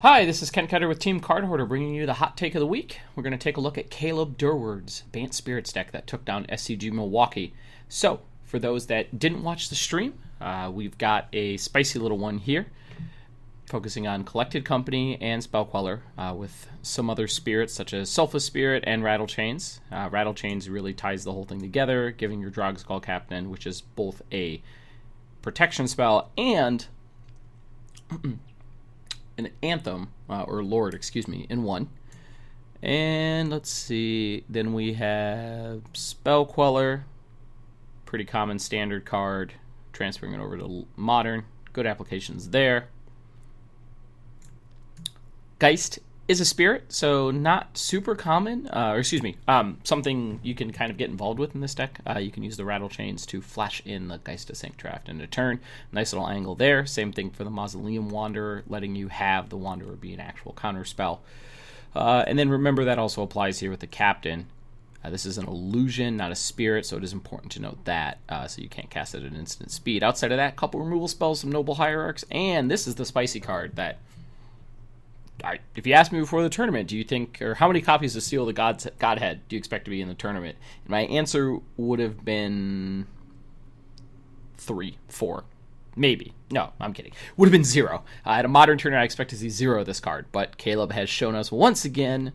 Hi, this is Kent Ketter with Team Cardhoarder bringing you the hot take of the week. We're going to take a look at Durward's Bant Spirits deck that took down SCG Milwaukee. So, for those that didn't watch the stream, we've got a spicy little one here, focusing on Collected Company and Spell Queller, with some other spirits such as Sulphur Spirit and Rattle Chains. Rattle Chains really ties the whole thing together, giving your Drogskol Captain, which is both a protection spell and an Anthem, or Lord, excuse me, in one. And let's see, then we have Spell Queller, pretty common standard card, transferring it over to Modern, good applications there. Geist is a spirit, so not super common, something you can kind of get involved with in this deck. You can use the Rattle Chains to flash in the Geist of Sanctraft into turn. Nice little angle there. Same thing for the Mausoleum Wanderer, letting you have the Wanderer be an actual counter spell. And then remember that also applies here with the Captain. This is an illusion, not a spirit, so it is important to note that, so you can't cast it at instant speed. Outside of that, couple removal spells, some Noble Hierarchs, and this is the spicy card that, if you asked me before the tournament, do you think, or how many copies of Seal of the Godhead do you expect to be in the tournament? And my answer would have been 3, 4, maybe. No, I'm kidding. Would have been 0. At a Modern tournament, I expect to see 0 of this card, but Caleb has shown us once again,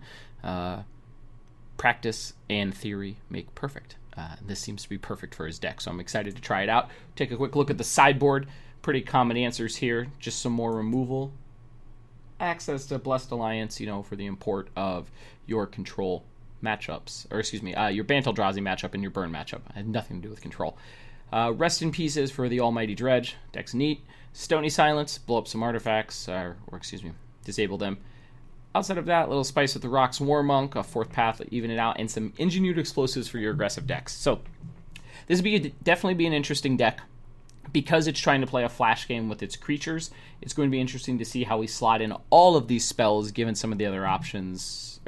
practice and theory make perfect. This seems to be perfect for his deck, so I'm excited to try it out. Take a quick look at the sideboard. Pretty common answers here. Just some more removal. Access to Blessed Alliance, for the import of your control matchups, or your Bant Eldrazi matchup and your Burn matchup. It had nothing to do with control. Rest in Pieces for the Almighty Dredge. Deck's neat. Stony Silence, blow up some artifacts, disable them. Outside of that, little spice with the Rocks War Monk, a 4th path, even it out, and some engineered explosives for your aggressive decks. So this would definitely be an interesting deck. Because it's trying to play a flash game with its creatures, it's going to be interesting to see how we slot in all of these spells given some of the other options,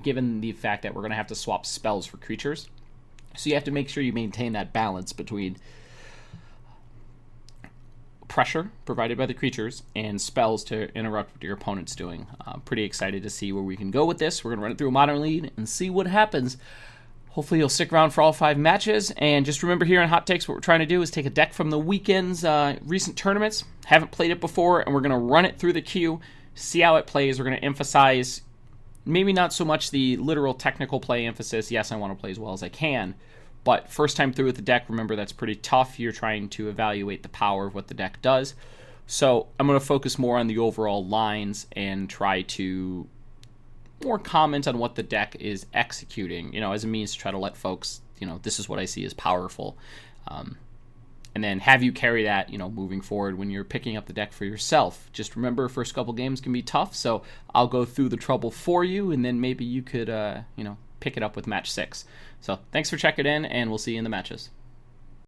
given the fact that we're going to have to swap spells for creatures. So you have to make sure you maintain that balance between pressure provided by the creatures and spells to interrupt what your opponent's doing. I'm pretty excited to see where we can go with this. We're going to run it through a Modern lead and see what happens. Hopefully you'll stick around for all 5 matches, and just remember here on Hot Takes, what we're trying to do is take a deck from the weekend's recent tournaments, haven't played it before, and we're going to run it through the queue, see how it plays. We're going to emphasize maybe not so much the literal technical play emphasis. Yes, I want to play as well as I can, but first time through with the deck, remember that's pretty tough. You're trying to evaluate the power of what the deck does. So I'm going to focus more on the overall lines and try to more comment on what the deck is executing, as a means to try to let folks, this is what I see as powerful. And then have you carry that, moving forward when you're picking up the deck for yourself. Just remember, first couple games can be tough, so I'll go through the trouble for you, and then maybe you could, pick it up with match 6. So thanks for checking in, and we'll see you in the matches.